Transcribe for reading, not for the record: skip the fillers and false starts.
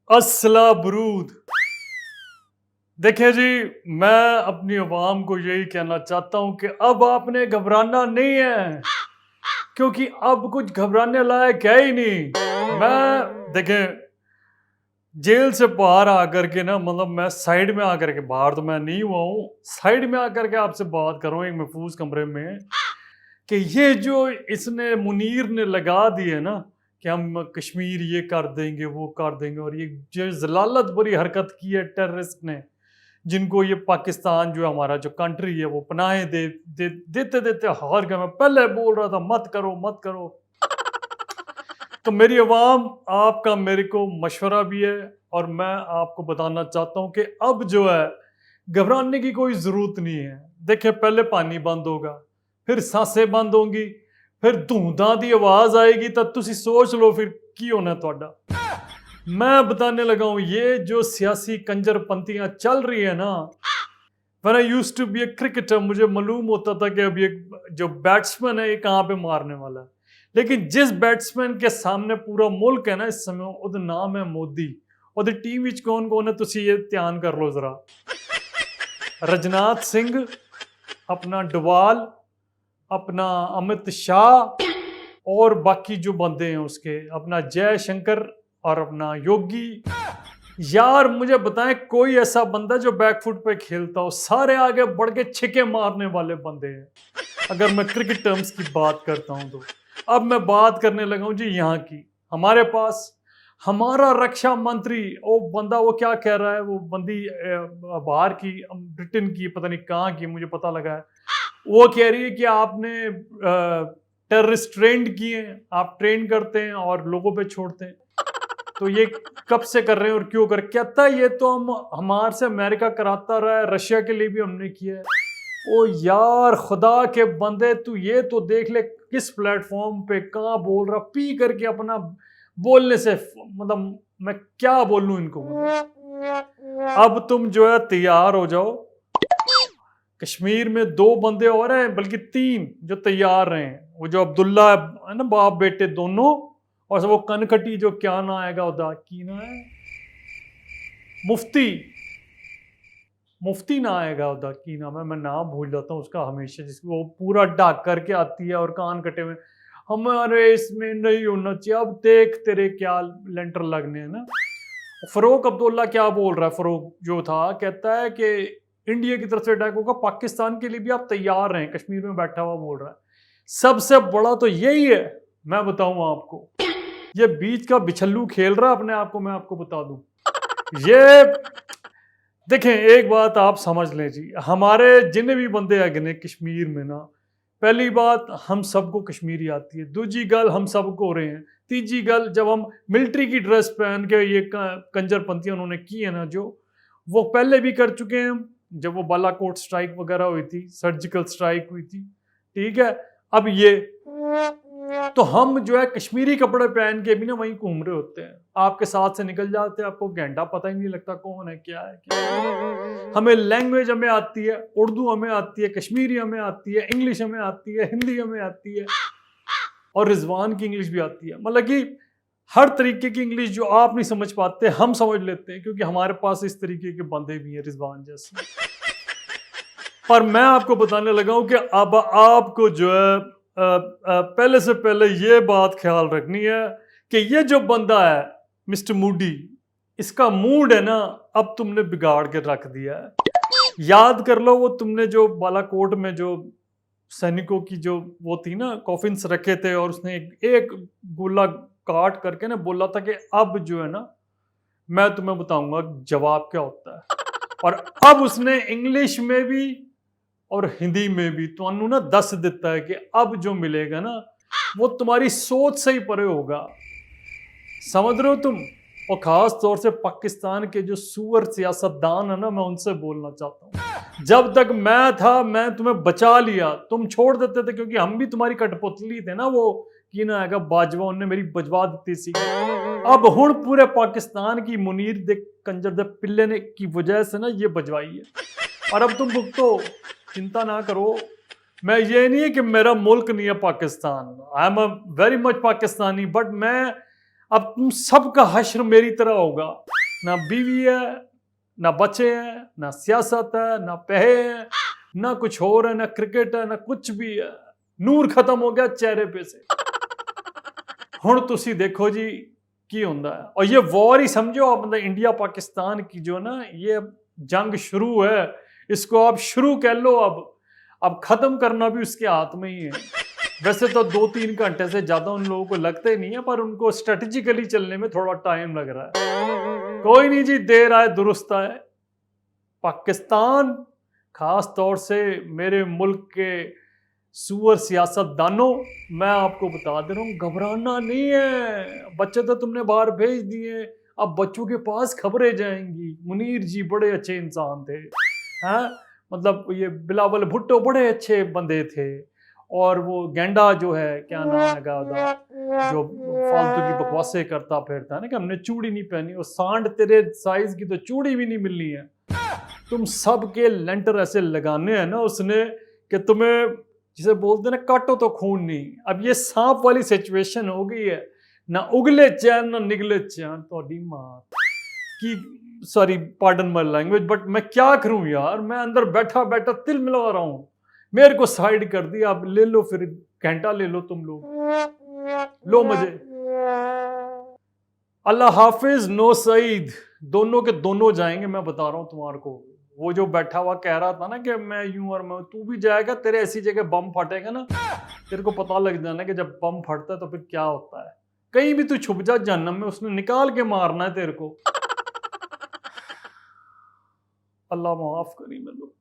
अस्सला बरूद। देखिए जी, मैं अपनी आवाम को यही कहना चाहता हूँ कि अब आपने घबराना नहीं है, क्योंकि अब कुछ घबराने लायक है ही नहीं। मैं देखें, जेल से बाहर आकर के ना, मतलब मैं साइड में आकर के, बाहर तो मैं नहीं हुआ हूँ, साइड में आकर के आपसे बात कर रहा हूँ एक महफूज कमरे में, कि ये जो इसने मुनीर ने लगा दिए ना कि हम कश्मीर ये कर देंगे वो कर देंगे, और ये जो जलालत भरी हरकत की है टेररिस्ट ने, जिनको ये पाकिस्तान जो हमारा जो कंट्री है वो पनाहे देते देते हार गया। मैं पहले बोल रहा था मत करो मत करो। तो मेरी आवाम, आपका मेरे को मशवरा भी है, और मैं आपको बताना चाहता हूं कि अब जो है घबराने की कोई जरूरत नहीं है। देखिए, पहले पानी बंद होगा, फिर सांसें बंद होंगी, फिर धूंधा दी आवाज आएगी, तो तुसी सोच लो फिर की होना ਤੁਹਾਡਾ। मैं बताने लगा हूं, ये जो सियासी कंजरपंतियां चल रही है ना, When I used to be a cricketer, मुझे मालूम होता था कि अब ये जो बैट्समैन है ये कहाँ पे मारने वाला है। लेकिन जिस बैट्समैन के सामने पूरा मुल्क है ना इस समय, ਉਹਦਾ नाम है मोदी। ਉਹਦੀ टीम विच कौन कौन है तुसी ये ध्यान कर लो जरा। राजनाथ सिंह, अपना डवाल, अपना अमित शाह, और बाकी जो बंदे हैं उसके, अपना जयशंकर और अपना योगी। यार मुझे बताएं, कोई ऐसा बंदा जो बैकफुट पे खेलता हो? सारे आगे बढ़ के छिके मारने वाले बंदे हैं, अगर मैं क्रिकेट टर्म्स की बात करता हूं तो। अब मैं बात करने लगा हूं जी यहाँ की। हमारे पास हमारा रक्षा मंत्री, वो बंदा वो क्या कह रहा है, वो बंदी बाहर की, ब्रिटेन की, पता नहीं कहाँ की, मुझे पता लगा है, वो कह रही है कि आपने टेररिस्ट ट्रेंड किए हैं, आप ट्रेन करते हैं और लोगों पे छोड़ते हैं। तो ये कब से कर रहे हैं और क्यों कर, कहता है ये तो हम हमारे से अमेरिका कराता रहा है, रशिया के लिए भी हमने किया है। ओ यार खुदा के बंदे, तू ये तो देख ले किस प्लेटफॉर्म पे कहाँ बोल रहा, पी करके अपना बोलने से, मतलब मैं क्या बोलूं इनको। अब तुम जो है तैयार हो जाओ, कश्मीर में 2 बंदे और हैं, बल्कि 3 जो तैयार हैं। वो जो अब्दुल्ला है ना, बाप बेटे दोनों, और वो कनकटी जो क्या ना आएगा उदा की ना है, मुफ्ती, मुफ्ती ना आएगा उदा की नाम है, मैं नाम भूल जाता हूँ उसका हमेशा, जिसको वो पूरा ढक करके आती है और कान कटे हुए, हमारे इसमें नहीं होना चाहिए। अब देख तेरे क्या लेंटर लगने हैं ना। फरूक अब्दुल्ला क्या बोल रहा है, फरूक जो था, कहता है कि इंडिया की तरफ से अटैक होगा, पाकिस्तान के लिए भी आप तैयार हैं, कश्मीर में बैठा हुआ बोल रहा है। सबसे बड़ा तो यही है, मैं बताऊं आपको, ये बीच का बिछल्लू खेल रहा है अपने आप को। मैं आपको बता दूं, ये देखें, एक बात आप समझ लें जी, हमारे जितने भी बंदे है कश्मीर में ना, पहली बात हम सबको कश्मीरी आती है, दूसरी गल हम सबको हो रहे हैं, तीसरी गल जब हम मिलिट्री की ड्रेस पहन के ये कंजरपंथी उन्होंने की है ना, जो वो पहले भी कर चुके हैं, जब वो बालाकोट स्ट्राइक वगैरह हुई थी, सर्जिकल स्ट्राइक हुई थी, ठीक है। अब ये तो हम जो है कश्मीरी कपड़े पहन के भी ना वहीं घूम रहे होते हैं, आपके साथ से निकल जाते हैं, आपको घंटा पता ही नहीं लगता कौन है क्या है क्या है। हमें लैंग्वेज हमें आती है, उर्दू हमें आती है, कश्मीरी हमें आती है, इंग्लिश हमें आती है, हिंदी हमें आती है, और रिजवान की इंग्लिश भी आती है। मतलब कि हर तरीके की इंग्लिश जो आप नहीं समझ पाते हम समझ लेते हैं, क्योंकि हमारे पास इस तरीके के बंदे भी हैं रिजवान जैसे। पर मैं आपको बताने लगा हूं कि अब आपको जो है पहले से पहले ये बात ख्याल रखनी है कि ये जो बंदा है मिस्टर मूडी, इसका मूड है ना, अब तुमने बिगाड़ के रख दिया है। याद कर लो, वो तुमने जो बालाकोट में जो सैनिकों की जो वो थी ना, कॉफिन्स रखे थे, और उसने एक गोला काट करके ना बोला था कि अब जो है ना मैं तुम्हें बताऊंगा जवाब क्या होता है। और अब उसने इंग्लिश में भी और हिंदी में भी तुहानू ना दस देता है कि अब जो मिलेगा ना वो तुम्हारी सोच से ही परे होगा, समझ रहे हो तुम। और खास तौर से पाकिस्तान के जो सुअर सियासतदान है ना, मैं उनसे बोलना चाहता हूँ, जब तक मैं था मैं तुम्हें बचा लिया, तुम छोड़ देते थे, क्योंकि हम भी तुम्हारी कठपुतली थे ना, वो की ना आएगा बाजवा, उनने मेरी बजवा दी सी। अब हुण पूरे पाकिस्तान की मुनीर दे कंजर दे पिल्ले ने की वजह से ना ये बजवाई है, और अब तुम भुगतो, चिंता ना करो। मैं ये नहीं है कि मेरा मुल्क नहीं है Pakistan, I am very much Pakistani, but मैं अब तुम सबका हश्र मेरी तरह होगा। ना बीवी है, ना बच्चे हैं, ना सियासत है, ना पैसे हैं, ना कुछ और है, ना क्रिकेट है, ना कुछ भी है। नूर खत्म हो गया चेहरे पे से। हुण तुसी देखो जी की हुंदा है। और ये वॉर ही समझो आप, मतलब इंडिया पाकिस्तान की जो ना ये जंग शुरू है, इसको आप शुरू कह लो। अब खत्म करना भी उसके हाथ में ही है। वैसे तो 2-3 घंटे से ज्यादा उन लोगों को लगते नहीं है, पर उनको स्ट्रेटेजिकली चलने में थोड़ा टाइम लग रहा है। कोई नहीं जी, देर आए दुरुस्त आए। पाकिस्तान, खास तौर से मेरे मुल्क के सुअर सियासतदानों, मैं आपको बता दे रहा हूँ, घबराना नहीं है। बच्चे तो तुमने बाहर भेज दिए, अब बच्चों के पास खबरें जाएंगी। मुनीर जी बड़े अच्छे इंसान थे, हैं, मतलब ये बिलावल भुट्टो बड़े अच्छे बंदे थे। और वो गेंडा जो है, क्या नाम है उसका, जो फालतू की बकवासें करता फिरता है ना कि हमने चूड़ी नहीं पहनी, और सांड तेरे साइज की तो चूड़ी भी नहीं मिलनी है। तुम सबके लेंटर ऐसे लगाने हैं ना उसने कि तुम्हें, जिसे बोलते हैं ना, काटो तो खून नहीं। अब ये सांप वाली सिचुएशन हो गई है, ना उगले चैन ना निगले चैन। तो मां की, sorry pardon my language, but मैं क्या करूं यार, मैं अंदर बैठा बैठा तिल मिला रहा हूं। मेरे को साइड कर दिया। अब ले लो, फिर घंटा ले लो तुम लोग, लो मजे। अल्लाह हाफिज, नो सईद, दोनों के दोनों जाएंगे, मैं बता रहा हूं तुम्हारे को। वो जो बैठा हुआ कह रहा था ना कि मैं यूं और मैं, तू भी जाएगा, तेरे ऐसी जगह बम फटेगा ना, तेरे को पता लग जाना कि जब बम फटता है तो फिर क्या होता है। कहीं भी तू छुप जा जहन्नम में, उसने निकाल के मारना है तेरे को। अल्लाह माफ करी मेरे को।